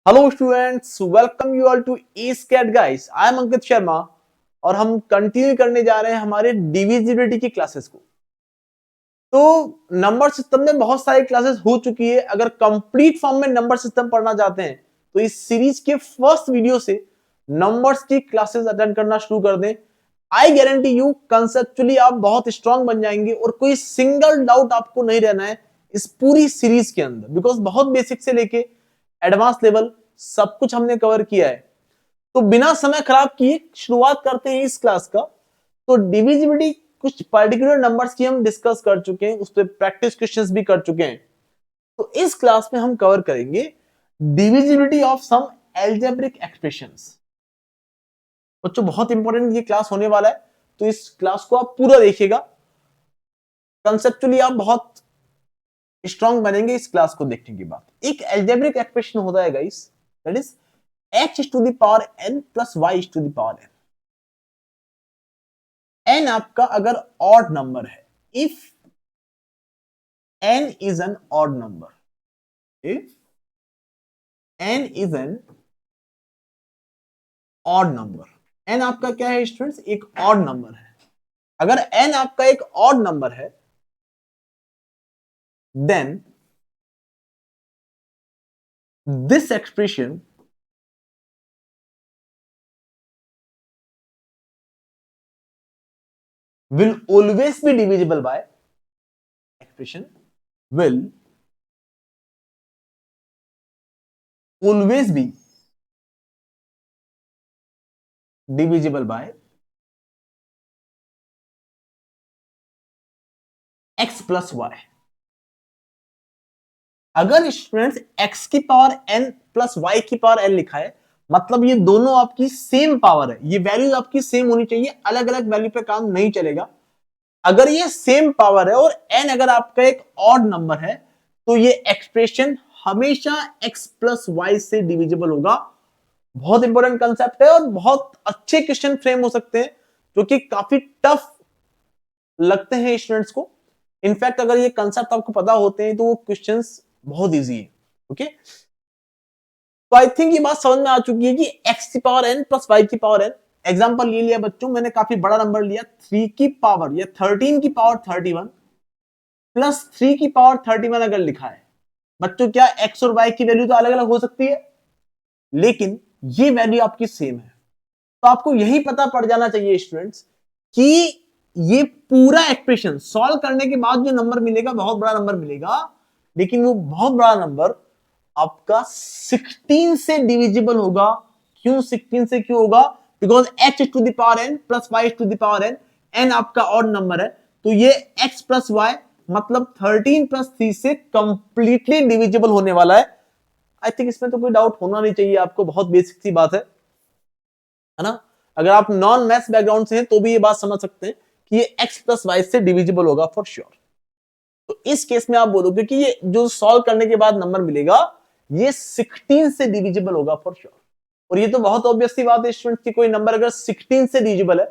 Hello students, welcome you all to ESCAT guys. I am Ankit Sharma और हम continue करने जा रहे हैं हमारे डिविजिबिलिटी की क्लासेस को। तो नंबर सिस्टम में बहुत सारी क्लासेस हो चुकी है। अगर कंप्लीट फॉर्म में नंबर सिस्टम पढ़ना चाहते हैं तो इस सीरीज के फर्स्ट वीडियो से नंबर्स की क्लासेस अटेंड करना शुरू कर दें। आई गारंटी यू कंसेप्चुअली आप बहुत स्ट्रांग बन जाएंगे और कोई सिंगल डाउट आपको नहीं रहना है इस पूरी सीरीज के अंदर, बिकॉज बहुत बेसिक से लेके एडवांस लेवल सब कुछ हमने कवर किया है। तो बिना समय खराब किए शुरुआत करते हैं इस क्लास का। तो डिविजिबिलिटी कुछ पर्टिकुलर नंबर्स की हम डिस्कस कर चुके हैं, उस पर प्रैक्टिस क्वेश्चंस भी कर चुके हैं। तो इस क्लास में हम कवर करेंगे divisibility of some algebraic expressions. बच्चों बहुत इंपॉर्टेंट ये क्लास होने वाला है, तो इस क्लास को आप पूरा देखिएगा। कंसेप्चुअली आप बहुत स्ट्रांग बनेंगे इस क्लास को देखने के बाद। एक एल्जेब्रिक एक्सप्रेशन होता है guys, that is h to the power n plus y to the power n। n आपका अगर ऑड नंबर है, if n is an odd number, if n is an odd number, n आपका क्या है students? एक odd number है। अगर n आपका एक ऑड नंबर है then this expression will always be divisible by expression will always be divisible by x plus y। अगर स्टूडेंट्स x की पावर n प्लस y की पावर n लिखा है, मतलब ये दोनों आपकी सेम पावर है, ये वैल्यूज आपकी सेम होनी चाहिए, अलग अलग वैल्यू पे काम नहीं चलेगा। अगर ये सेम पावर है और n अगर आपका एक ऑड नंबर है तो ये एक्सप्रेशन हमेशा x प्लस वाई से डिविजिबल होगा। बहुत इंपॉर्टेंट कंसेप्ट है और बहुत अच्छे क्वेश्चन फ्रेम हो सकते हैं जो कि काफी टफ लगते हैं स्टूडेंट्स को। इनफैक्ट अगर ये कंसेप्ट आपको पता होते हैं तो वो क्वेश्चंस बहुत इजी है। ओके, तो आई थिंक ये बात समझ में आ चुकी है कि x की पावर n प्लस y की पावर n। एग्जांपल ये लिया बच्चों, मैंने काफी बड़ा नंबर लिया, 3 की पावर या 13 की पावर 31 प्लस 3 की पावर 31 अगर लिखा है बच्चों, क्या x और y की वैल्यू तो अलग अलग हो सकती है लेकिन ये वैल्यू आपकी सेम है। तो आपको यही पता पड़ जाना चाहिए स्टूडेंट्स कि ये पूरा एक्सप्रेशन सॉल्व करने के बाद जो नंबर मिलेगा बहुत बड़ा नंबर मिलेगा, लेकिन वो बहुत बड़ा नंबर आपका 16 से डिविजिबल होगा। क्यों 16 से क्यों होगा? Because h to the power n plus y to the power n, n आपका ऑड नंबर है, तो ये x प्लस y मतलब 13 प्लस 3 से कंप्लीटली डिविजिबल होने वाला है। आई थिंक इसमें तो कोई डाउट होना नहीं चाहिए आपको, बहुत बेसिक सी बात है ना। अगर आप नॉन मैथ्स बैकग्राउंड से हैं तो भी ये बात समझ सकते हैं कि ये x प्लस वाई से डिविजिबल होगा फॉर श्योर। तो इस केस में आप बोलोगे कि ये जो सॉल्व करने के बाद नंबर मिलेगा ये 16 से डिविजिबल होगा फॉर श्योर। और ये तो बहुत ऑब्वियस सी बात है स्टूडेंट की कोई नंबर अगर 16 से डिविजिबल है,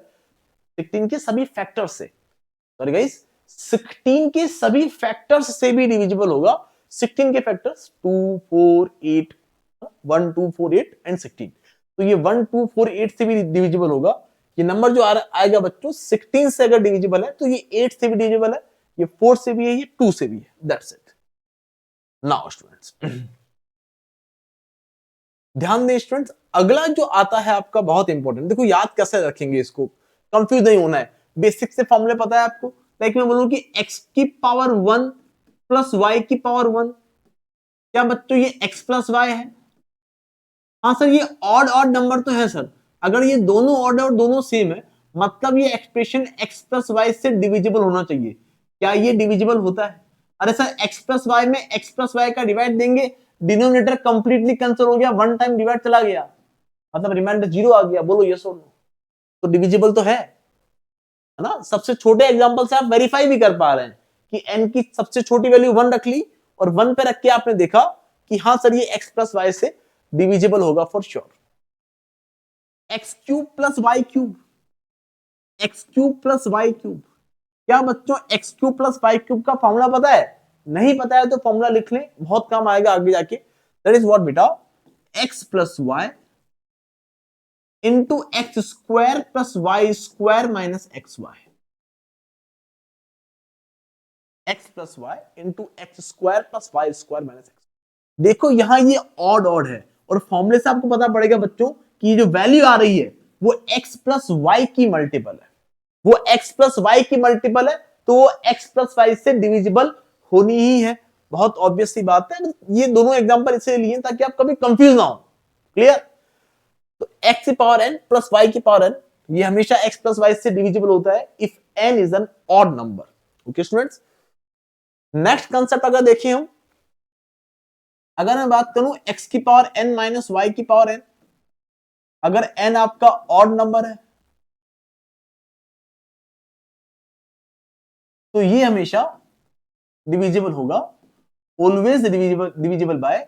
16 के सभी फैक्टर्स से, सॉरी गाइस, 16 के सभी फैक्टर्स से भी डिविजिबल होगा। 16 के फैक्टर्स 2 4 8 1 2 4 8 एंड 16, तो ये 1 2 4 8 से भी डिविजिबल होगा। ये नंबर जो आएगा बच्चों 16 से अगर डिविजिबल है तो ये 8 से भी डिविजिबल है, ये 4 से भी है, ये 2 से भी है। That's it. नाउ स्टूडेंट्स ध्यान दें स्टूडेंट्स, अगला जो आता है आपका बहुत इंपॉर्टेंट। देखो याद कैसे रखेंगे इसको, कंफ्यूज नहीं होना है, बेसिक से फॉर्मूले पता है आपको। लाइक मैं बोलूं कि x की पावर 1 प्लस y की पावर 1, क्या बच्चों ये x प्लस y है? हाँ सर, ये ऑड ऑड नंबर तो है सर। अगर ये दोनों ऑड और दोनों सेम है मतलब ये एक्सप्रेशन x प्लस वाई से डिविजिबल होना चाहिए। क्या ये डिविजिबल होता है? अरे सर x प्लस वाई में x प्लस वाई का डिवाइड देंगे, डिनोमिनेटर कंप्लीटली कैंसिल हो गया, वन टाइम डिवाइड चला गया, मतलब रिमाइंडर 0 आ गया। बोलो यस और नो, तो डिविजिबल तो है ना। सबसे छोटे एग्जांपल से आप वेरीफाई भी कर पा रहे हैं कि n की सबसे छोटी वैल्यू 1 रख ली और 1 पे रख के आपने देखा कि हाँ सर ये x प्लस वाई से डिविजिबल होगा for sure. X cube plus y cube, x cube plus y cube, क्या बच्चों x cube plus y cube का फॉर्मूला पता है? नहीं पता है तो फॉर्मूला लिख लें, बहुत काम आएगा आगे जाके। दैट इज व्हाट बेटा, x plus y into x square plus y square minus x y, x plus y into x square plus y square minus x. देखो यहां ये ऑड ऑड है और फॉर्मूले से आपको पता पड़ेगा बच्चों कि जो वैल्यू आ रही है वो x प्लस वाई की मल्टीपल है, वो x प्लस वाई की मल्टीपल है, तो वो x प्लस वाई से डिविजिबल होनी ही है। बहुत ऑब्वियस सी बात है, ये दोनों एग्जांपल इसलिए लिए ताकि आप कभी कंफ्यूज ना हो। क्लियर? तो x की पावर n प्लस y की पावर n ये हमेशा x प्लस वाई से डिविजिबल होता है if n is an odd number. Okay students, next concept अगर देखें हम, अगर मैं बात करूं x की पावर n माइनस y की पावर n, अगर n आपका ऑड नंबर है तो ये हमेशा डिविजिबल होगा, always divisible by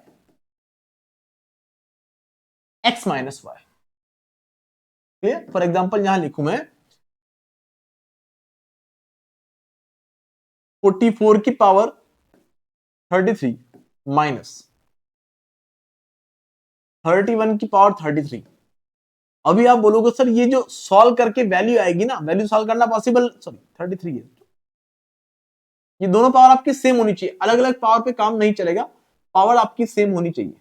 x minus y. Clear? For example यहां लिखूं मैं 44 की पावर 33 माइनस 31 की पावर 33। अभी आप बोलोगे सर ये जो सॉल्व करके वैल्यू आएगी ना, वैल्यू सॉल्व करना पॉसिबल, सॉरी 33 है, ये दोनों पावर आपकी सेम होनी चाहिए, अलग अलग पावर पे काम नहीं चलेगा, पावर आपकी सेम होनी चाहिए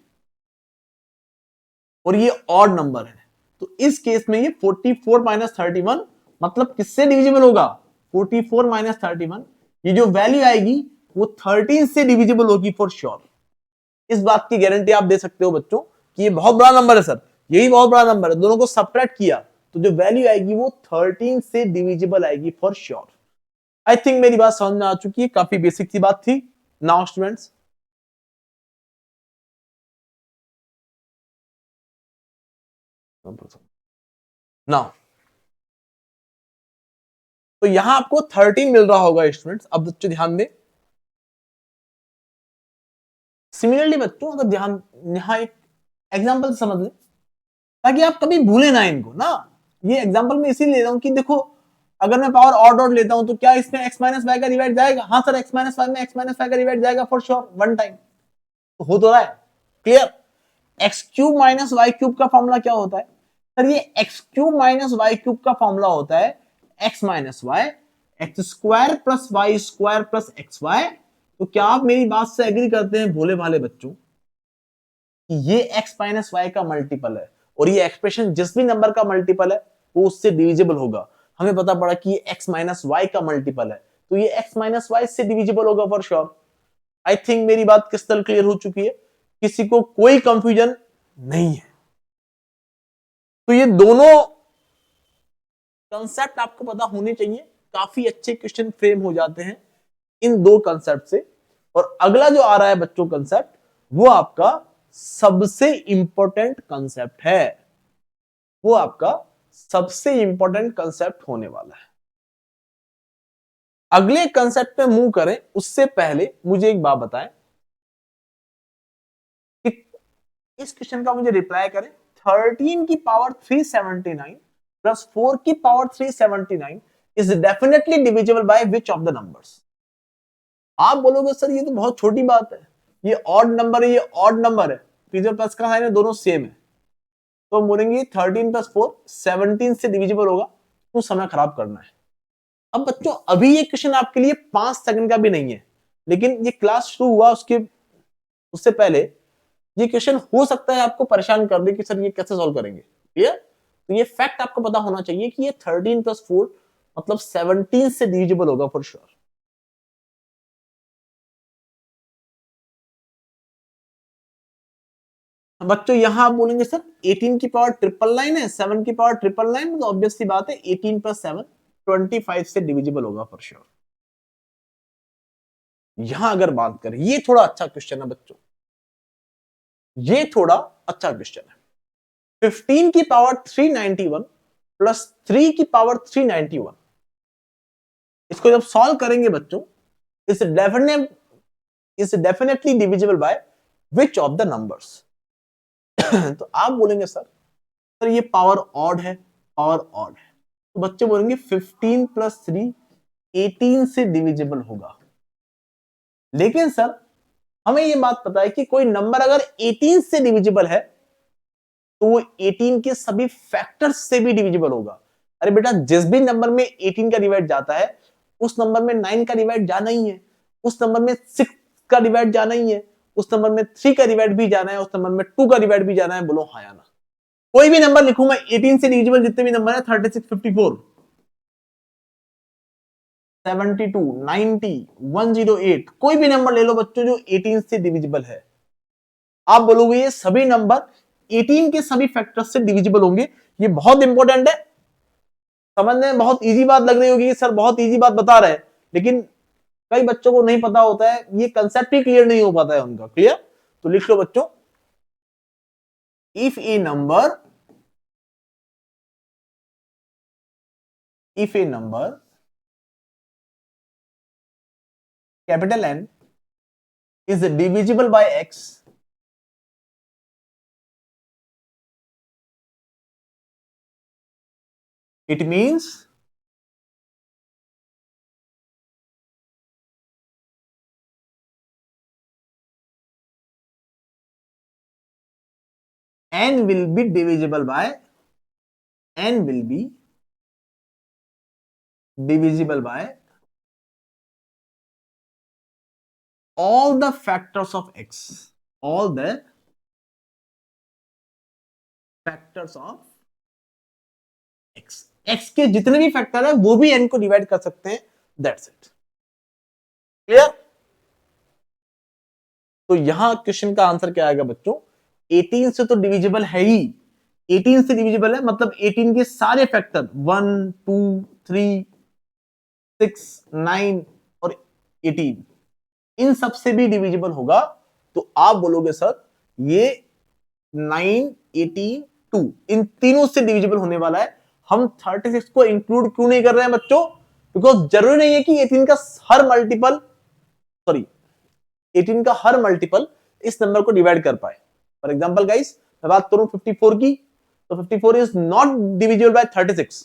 और ये ऑड नंबर है। तो इस केस में ये 44 माइनस 31 मतलब किससे डिविजिबल होगा? 44 माइनस 31, ये जो वैल्यू आएगी वो 13 से डिविजिबल होगी फॉर श्योर। इस बात की गारंटी आप दे सकते हो बच्चों कि ये बहुत बड़ा नंबर है सर, यही बहुत बड़ा नंबर है, दोनों को सब्ट्रैक्ट किया तो जो वैल्यू आएगी वो 13 से डिविजिबल आएगी फॉर श्योर। आई थिंक मेरी बात समझ में आ चुकी है, काफी बेसिक सी बात थी। नाउ स्टूडेंट्स, नाउ तो यहां आपको 13 मिल रहा होगा स्टूडेंट्स। अब बच्चों ध्यान दें, सिमिलरली बच्चों अगर ध्यान यहां एक एग्जांपल समझ लें ताकि आप कभी भूले ना इनको ना। ये एग्जांपल मैं इसीलिए ले रहा हूं कि देखो अगर मैं पावर ऑड ऑड लेता हूं तो क्या इसमें x माइनस वाई का डिवाइड जाएगा? हाँ सर, x माइनस वाई में x माइनस वाई का डिवाइड जाएगा फॉर श्योर, वन टाइम तो हो तो रहा है। Clear? X cube minus y cube का फॉर्मूला क्या होता है सर? ये x cube minus y cube का फॉर्मूला होता है x minus y x square plus y square plus x y. तो क्या आप मेरी बात से एग्री करते हैं भोले भाले बच्चों कि ये x माइनस वाई का मल्टीपल है और ये एक्सप्रेशन जिस भी नंबर का मल्टीपल है वो उससे डिविजिबल होगा। हमें पता पड़ा कि ये x माइनस वाई का मल्टीपल है तो ये x माइनस वाई से डिविजिबल होगा फॉर श्योर। आई थिंक मेरी बात क्रिस्टल क्लियर हो चुकी है, किसी को कोई कंफ्यूजन नहीं है। तो ये दोनों कंसेप्ट आपको पता होने चाहिए, काफी अच्छे क्वेश्चन फ्रेम हो जाते हैं इन दो कंसेप्ट से। और अगला जो आ रहा है बच्चों कंसेप्ट वो आपका सबसे इंपॉर्टेंट कंसेप्ट है, वो आपका सबसे इंपॉर्टेंट कंसेप्ट होने वाला है। अगले कंसेप्ट पे मूव करें उससे पहले मुझे एक बात बताएं कि इस क्वेश्चन का मुझे रिप्लाई करें। 13 की पावर 379 प्लस 4 की power 379 is definitely divisible by which of the numbers? आप बोलोगे सर ये तो बहुत छोटी बात है, ये ऑड नंबर है, ये ऑड नंबर है, फिर प्लस का साइन है, दोनों सेम है। तो हम बोलेंगे 13 प्लस 4 17 से डिविजिबल होगा, तो समय खराब करना है। अब बच्चों अभी ये क्वेश्चन आपके लिए 5 सेकंड का भी नहीं है, लेकिन ये क्लास शुरू हुआ उससे पहले ये क्वेश्चन हो सकता है आपको परेशान कर दे कि सर ये कैसे सॉल्व करेंगे। क्लियर? तो ये फैक्ट आपको पता होना चाहिए कि ये 13 प्लस 4 मतलब 17 से डिविजिबल होगा फॉर श्योर। बच्चों यहां आप बोलेंगे सर 18 की पावर 999 है, 7 की पावर 999, तो ऑब्वियस सी बात है 18 प्लस 7 25 से डिविजिबल होगा फॉर श्योर। यहां अगर बात करें, ये थोड़ा अच्छा क्वेश्चन है बच्चों, ये थोड़ा अच्छा क्वेश्चन है। 15 की पावर 391 प्लस 3 की पावर 391, इसको जब सॉल्व करेंगे बच्चों इस definitely divisible by which of the numbers? तो आप बोलेंगे सर ये पावर ऑड है, पावर ऑड है, तो बच्चे बोलेंगे 15 प्लस 3 18 से डिविजिबल होगा। लेकिन सर हमें ये बात पता है कि कोई नंबर अगर 18 से डिविजिबल है तो वो 18 के सभी फैक्टर्स से भी डिविजिबल होगा। अरे बेटा, जिस भी नंबर में 18 का डिवाइड जाता है उस नंबर में 9 का डिवाइड जाना ही है, उस नंबर में 6 का डिवाइड जाना ही है, उस नंबर में 3 का डिवाइड भी जाना है, उस नंबर में 2 का डिवाइड भी जाना है। बोलो हाँ या ना। कोई भी नंबर लिखूं मैं 18 से डिविजिबल जितने भी नंबर है 36, 54, 72, 90, 108, कोई भी नंबर ले लो बच्चों जो 18 से डिविजिबल है, आप बोलोगे ये सभी नंबर 18 के सभी फैक्टर्स से डिविजिबल होंगे। ये बहुत इंपॉर्टेंट है, समझने में बहुत इजी बात लग रही होगी कि सर बहुत इजी बात बता रहे हैं, लेकिन कई बच्चों को नहीं पता होता है, ये कंसेप्ट ही क्लियर नहीं हो पाता है उनका। क्लियर? तो लिख लो बच्चों, if A number capital N is divisible by X, it means N will be divisible by all the factors of X, all the factors of X, X के जितने भी फैक्टर है वो भी N को डिवाइड कर सकते हैं। That's it. क्लियर? तो यहां क्वेश्चन का आंसर क्या आएगा बच्चों? 18 से तो डिविजिबल है ही, 18 से डिविजिबल है मतलब 18 के सारे फैक्टर 1, 2, 3, 6, 9 और 18 इन सब से भी डिविजिबल होगा। तो आप बोलोगे सर ये 9, 18, 2 इन तीनों से डिविजिबल होने वाला है। हम 36 को इंक्लूड क्यों नहीं कर रहे हैं बच्चों? बिकॉज जरूरी नहीं है कि 18 का हर मल्टीपल 18 का हर मल्टीपल इस नंबर को डिवाइड कर पाए। फॉर एग्जांपल गाइस, मैं बात करूं 54 की, तो 54 इज नॉट डिविजिबल बाय 36।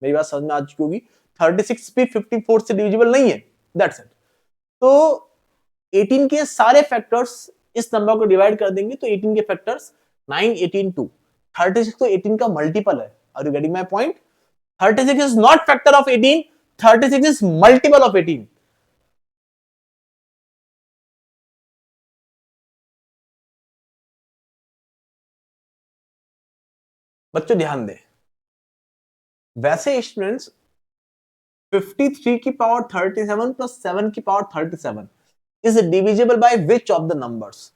मेरी बात समझ में आ चुकी होगी, 36 भी 54 से डिविजिबल नहीं है। That's it. तो 18 के सारे फैक्टर्स इस नंबर को डिवाइड कर देंगे, तो 18 के फैक्टर्स 9, 18, 2, 36 तो 18 का मल्टीपल है। Are you getting my point? 36 is not factor of 18, 36 is multiple of 18। बच्चों ध्यान दें, वैसे स्टूडेंट्स 53 की पावर 37 प्लस 7 की power 37 is divisible by which of the numbers?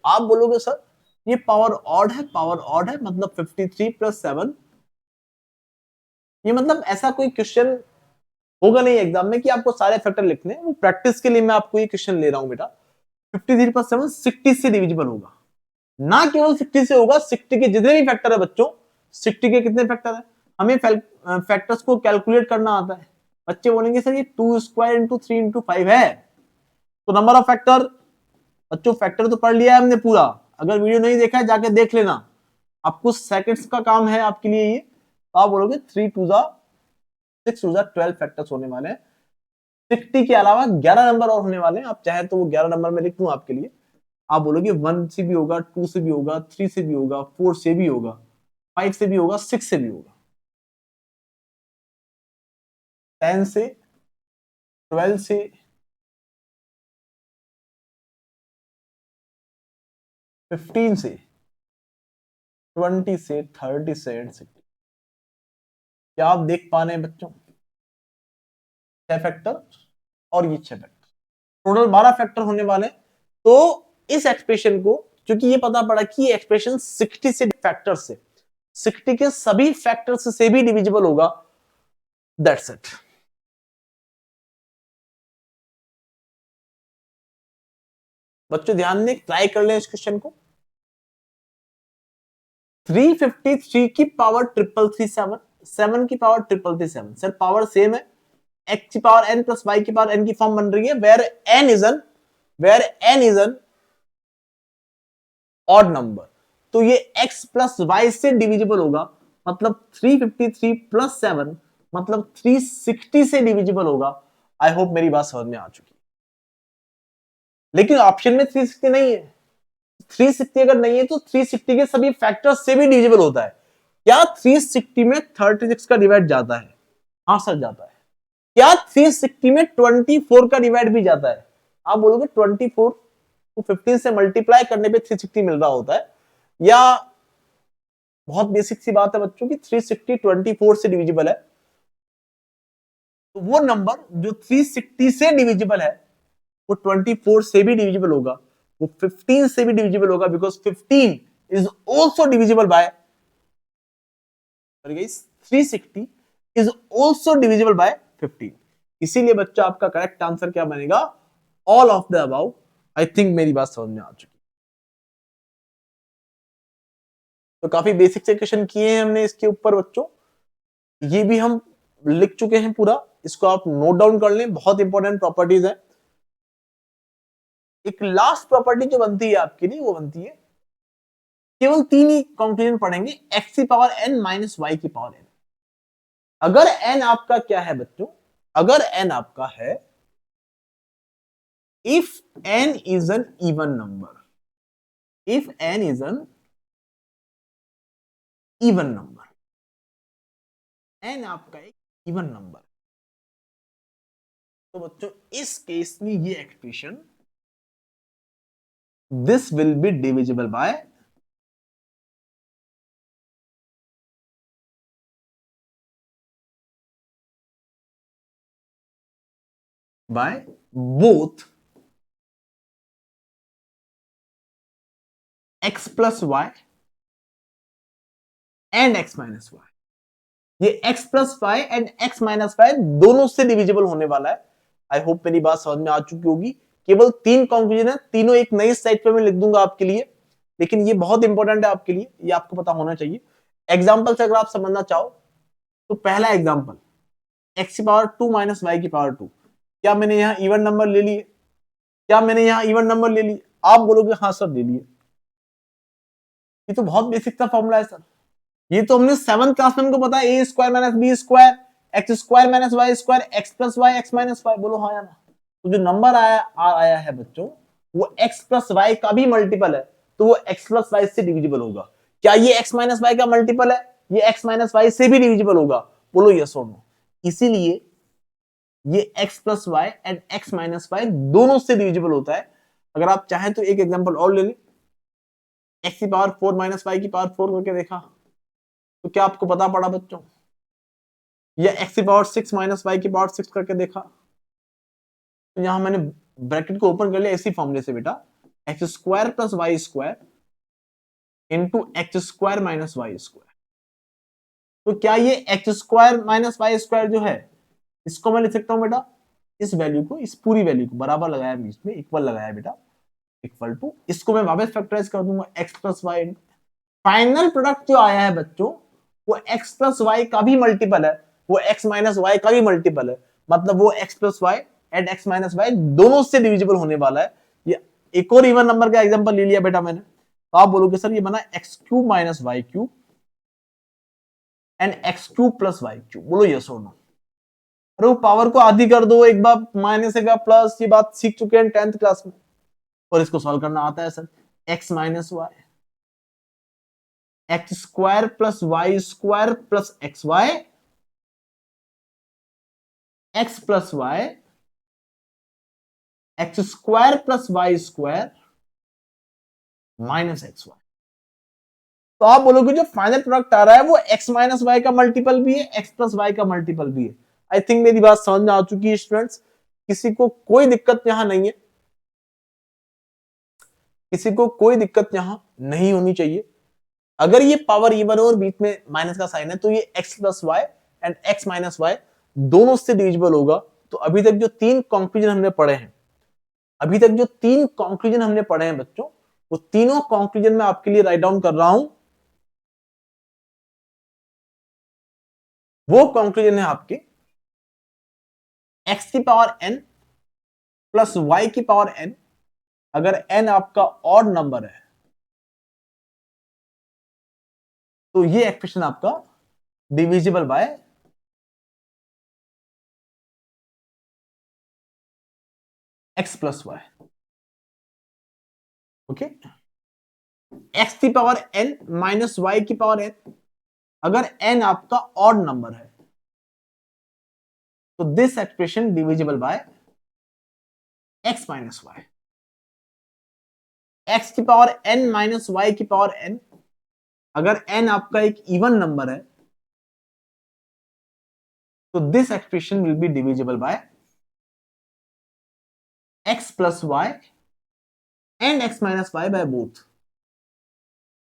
आप बोलोगे सर ये पावर ऑड है, पावर ऑड है मतलब 53 प्लस 7, ये मतलब ऐसा कोई क्वेश्चन होगा नहीं एग्जाम में कि आपको सारे फैक्टर लिखने हैं। वो प्रैक्टिस के लिए मैं आपको ये क्वेश्चन ले रहा हूं बेटा। 53 प्लस 7 60 से डिविजिबल होगा, ना केवल 60 से होगा, 60 के जितने भी फैक्टर है बच्चों, 60 के कितने फैक्टर है हमें फैक्टर्स को कैलकुलेट करना आता है। बच्चे बोलेंगे सर ये 2 स्क्वायर इंटू 3 इंटू 5 है, तो नंबर ऑफ फैक्टर, बच्चों फैक्टर तो पढ़ लिया है हमने पूरा, अगर वीडियो नहीं देखा है जाके देख लेना, आपको सेकंड्स का काम है आपके लिए ये। तो आप बोलोगे 3 2 जा 6 2 जा 12 फैक्टर्स होने वाले हैं। 60 के अलावा 11 नंबर और होने वाले हैं, आप चाहे तो वो 11 नंबर में लिख दूं आपके लिए। आप बोलोगे 1 से भी होगा, 2 से भी होगा, 3 से भी होगा, 4 से भी होगा, 5 से भी होगा, 6 से भी होगा, 10 से, 12 से, 15 से, 20 से, 30 से एंड 60। क्या आप देख पा रहे हैं बच्चों? 6 फैक्टर और ये 6 फैक्टर, टोटल 12 फैक्टर होने वाले। तो इस एक्सप्रेशन को, क्योंकि ये पता पड़ा कि ये एक्सप्रेशन 60 से फैक्टर से, 60 के सभी फैक्टर्स से भी डिविजिबल होगा। That's it. बच्चों ध्यान दें, ट्राई कर ले इस क्वेश्चन को। 353 की पावर 337, 7 की पावर 337, सर पावर सेम है, x की पावर n प्लस y की पावर n की फॉर्म बन रही है, where n is an odd number. तो ये x प्लस y से डिविजिबल होगा, मतलब 353 प्लस 7 मतलब 360 से डिविजिबल होगा। आई होप मेरी बात समझ में आ चुकी है। लेकिन ऑप्शन में 360 नहीं है, 360 अगर नहीं है तो 360 के सभी फैक्टर से भी डिविजिबल होता है। क्या 360 में 36 का डिवाइड जाता है? हाँ सर जाता है। क्या 360 में 24 का डिवाइड भी जाता है? आप बोलोगे 24 को 15 से मल्टीप्लाई करने पे 360 मिल रहा होता है, या बहुत बेसिक सी बात है बच्चों की 360 24 से डिविजिबल है, तो वो नंबर जो 360 से डिविजिबल है वो 24 से भी डिविजिबल होगा, वो 15 से भी डिविजिबल होगा, because 15 is also divisible by 360 is also divisible by 15। इसीलिए बच्चा आपका करेक्ट आंसर क्या बनेगा? All of the above. I think मेरी बात समझ में आ चुकी। तो काफी बेसिक से क्वेश्चन किए हैं हमने इसके ऊपर बच्चों, ये भी हम लिख चुके हैं पूरा, इसको आप नोट डाउन कर लें, बहुत इंपॉर्टेंट प्रॉपर्टीज है। एक लास्ट प्रॉपर्टी जो बनती है आपके लिए वो बनती है, केवल तीन ही कंक्लूजन पढ़ेंगे, एक्स की पावर एन माइनस वाई की पावर एन। अगर एन आपका क्या है बच्चों? अगर एन आपका है, if n is an even number, if n is an even number, n आपका एक इवन नंबर, तो बच्चों इस केस में ये expression this will be divisible by both x plus y and x minus y. ये x plus y and x minus y दोनों से डिविजिबल होने वाला है। आई होप मेरी बात समझ में आ चुकी होगी। केवल तीन कंक्लूजन है, तीनों एक नई साइट पे मैं लिख दूंगा आपके लिए, लेकिन ये बहुत इंपॉर्टेंट है आपके लिए, ये आपको पता होना चाहिए। एग्जाम्पल से अगर आप समझना चाहो तो पहला एग्जाम्पल, एक्स की पावर 2 माइनस वाई की पावर 2। क्या मैंने यहाँ इवन नंबर ले लिए? क्या मैंने यहाँ इवन नंबर ले लिए? आप बोलोगे हाँ सर ले लिए। ये तो बहुत बेसिक सा फॉर्मूला है सर, ये तो हमने 7th क्लास में हमको पता है, A square minus B square X square minus Y square X plus Y X minus Y. बोलो हाँ या ना? तो जो नंबर आया है बच्चों, वो एक्स प्लस वाई का भी मल्टीपल है, तो वो एक्स प्लस वाई से डिविजिबल होगा। क्या ये एक्स माइनस वाई का मल्टीपल है? ये एक्स माइनस वाई से भी डिविजिबल होगा। बोलो यस और नो? इसीलिए ये x plus y and x minus y दोनों से डिविजिबल होता है। अगर आप चाहें तो एक एग्जाम्पल और ले लें, एक्स की पावर 4 माइनस वाई की पावर 4 करके देखा, तो क्या आपको पता पड़ा बच्चों? या एक्स की पावर 6 माइनस वाई की पावर 6 करके देखा, तो यहां मैंने ब्रैकेट को ओपन कर लिया इसी फॉर्मूले से बेटा, x square plus y square into x square minus Y square. तो क्या ये x square minus Y square जो है, इसको मैं लिख सकता हूं बेटा, इस वैल्यू को, इस पूरी वैल्यू को बराबर लगाया बीच में, इक्वल लगाया बेटा, इक्वल टू, इसको मैं वापस फैक्टराइज कर दूंगा x plus y. Final product जो आया है बच्चों, वो एक्स प्लस वाई का भी मल्टीपल है, वो एक्स माइनस वाई का भी मल्टीपल है, मतलब वो x plus y and x minus y दोनों से डिविजिबल होने वाला है। ये एक और इवन नंबर का एग्जांपल ले लिया बेटा मैंने, तो आप बोलोगे सर ये बना x cube minus y cube and x cube plus y cube. बोलो यस और नो? अरे वो पावर को आधी कर दो, एक बार माइनस एक बार प्लस, ये बात सीख चुके हैं 10th क्लास में, और इसको सॉल्व करना आता है sir. X minus y, x square plus y square plus x y, x plus Y, x square plus y square minus x y. तो आप बोलोगे जो फाइनल प्रोडक्ट आ रहा है वो एक्स माइनस वाई का मल्टीपल भी है, एक्स प्लस वाई का मल्टीपल भी है। आई थिंक मेरी बात समझ में आ चुकी है स्टूडेंट्स, किसी को कोई दिक्कत यहां नहीं है, किसी को कोई दिक्कत यहां नहीं होनी चाहिए। अगर ये पावर इवन और बीच में माइनस का साइन है, तो ये x plus y and x minus y दोनों से डिविजिबल होगा। तो अभी तक जो तीन कंक्लूजन हमने पढ़े हैं, अभी तक जो तीन कंक्लूजन हमने पढ़े हैं बच्चों, वो तीनों कंक्लूजन मैं आपके लिए राइट डाउन कर रहा हूं। वो कंक्लूजन है आपके, एक्स की पावर एन प्लस वाई की पावर एन, अगर एन आपका ऑड नंबर है तो ये एक्सप्रेशन आपका divisible by x plus y. Okay, x की पावर एन माइनस वाई की पावर एन, अगर एन आपका ऑड नंबर है तो this expression divisible by x minus y. X की पावर एन माइनस वाई की पावर एन, अगर एन आपका एक इवन नंबर है तो this expression will be divisible by x plus y and x minus y by both.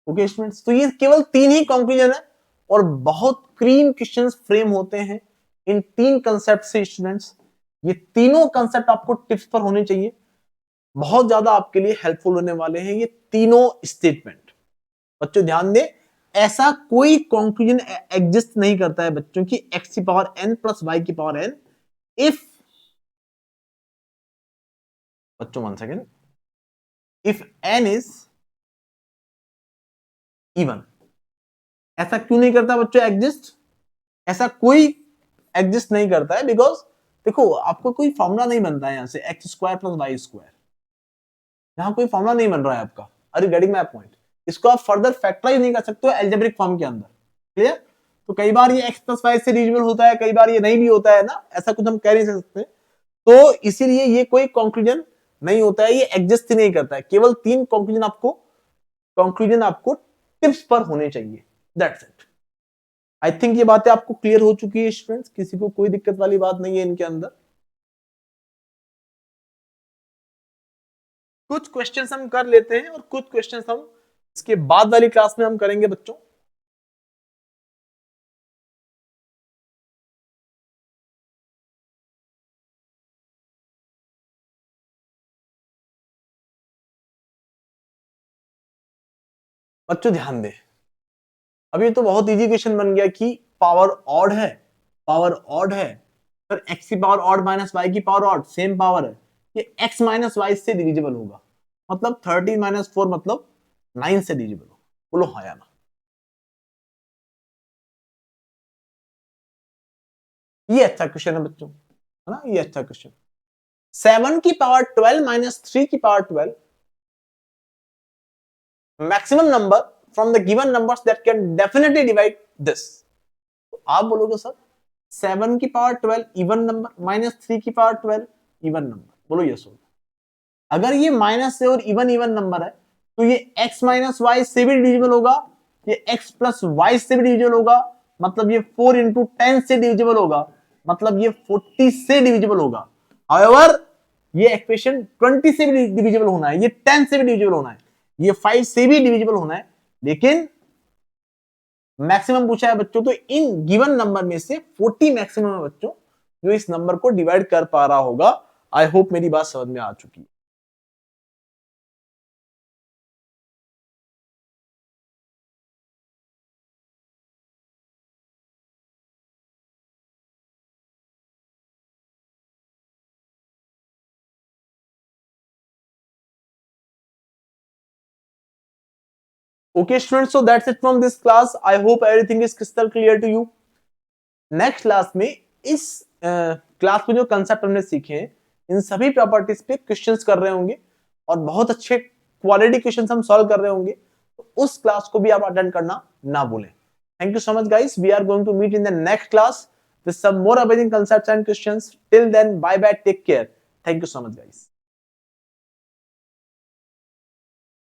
Okay students, तो ये केवल 3 ही कंक्लूजन है और बहुत क्रीम क्वेश्चंस फ्रेम होते हैं इन 3 कंसेप्ट से स्टूडेंट्स। ये तीनों कंसेप्ट आपको टिप्स पर होने चाहिए, बहुत ज्यादा आपके लिए हेल्पफुल होने वाले हैं ये तीनों स्टेटमेंट। बच्चों ध्यान दें, ऐसा कोई कंक्लूजन एग्जिस्ट नहीं करता है बच्चों की एक्स की पावर एन प्लस वाई की पावर एन इफ, बच्चों 1 second, if n is even. ऐसा क्यों नहीं करता बच्चों एग्जिस्ट? ऐसा कोई एग्जिस्ट नहीं करता है बिकॉज देखो आपको कोई फॉर्मूला नहीं बनता है यहां से x square plus y square, यहां कोई फॉर्मूला नहीं बन रहा है आपका। अरे गेटिंग माय पॉइंट, इसको आप फर्दर फैक्टराइज नहीं कर सकते हो एल्जेब्रिक फॉर्म के अंदर। क्लियर? तो कई बार ये एक्स प्लस वाई से डिविजिबल होता है, कई बार ये नहीं भी होता है ना, ऐसा कुछ हम कह नहीं सकते। तो इसीलिए ये कोई कंक्लूजन नहीं होता है, ये एग्जिस्ट ही नहीं करता है। केवल 3 कंक्लूजन आपको टिप्स पर होने चाहिए, दैट्स इट। आई थिंक ये बातें आपको क्लियर हो चुकी है स्टूडेंट्स, किसी को कोई दिक्कत वाली बात नहीं है इनके अंदर। कुछ क्वेश्चंस हम कर लेते हैं और कुछ क्वेश्चंस हम इसके बाद वाली क्लास में हम करेंगे बच्चों। बच्चों ध्यान दें, अब ये तो बहुत इजी क्वेश्चन बन गया कि पावर ऑड है, पावर ऑड है, फिर एक्स की पावर ऑड माइनस वाई की पावर ऑड सेम पावर है, ये एक्स माइनस वाई से डिविजिबल होगा, मतलब 13 माइनस 4 मतलब 9 से डिविजिबल होगा। बोलो हाँ या ना? ये अच्छा क्वेश्चन है बच्चों, है ना, ये अच्छा क्वेश्चन। 7 की पावर 12 माइनस 3 की power 12 maximum number from the given numbers that can definitely divide this. तो आप बोलोगे सर 7 की पावर 12 इवन नंबर माइनस 3 की पावर 12 इवन नंबर, बोलो यस हो। अगर ये माइनस से और इवन इवन नंबर है तो ये x माइनस वाई से भी डिविजिबल होगा, ये x प्लस वाई से भी डिविजिबल होगा, मतलब ये 4 इंटू 10 से डिविजिबल होगा, मतलब ये 40 से डिविजिबल होगा। हाउएवर ये एक्सप्रेशन 20 से भी डिविजिबल होना है, ये 10 से भी डिविजिबल होना है, ये 5 से भी डिविजिबल होना है, लेकिन मैक्सिमम पूछा है बच्चों तो इन गिवन नंबर में से 40 मैक्सिमम है बच्चों जो इस नंबर को डिवाइड कर पा रहा होगा। आई होप मेरी बात समझ में आ चुकी है। Okay students, so that's it from this class. I hope everything is crystal clear to you. Next class में इस क्लास में जो कंसेप्ट हमने सीखे हैं इन सभी प्रॉपर्टीज पे क्वेश्चंस कर रहे होंगे और बहुत अच्छे क्वालिटी क्वेश्चंस हम सॉल्व कर रहे होंगे, तो उस क्लास को भी आप अटेंड करना ना भूलें। Thank you so much guys, we are going to meet in the next class with some more amazing concepts and questions. Till then, bye bye, take care. Thank you so much guys.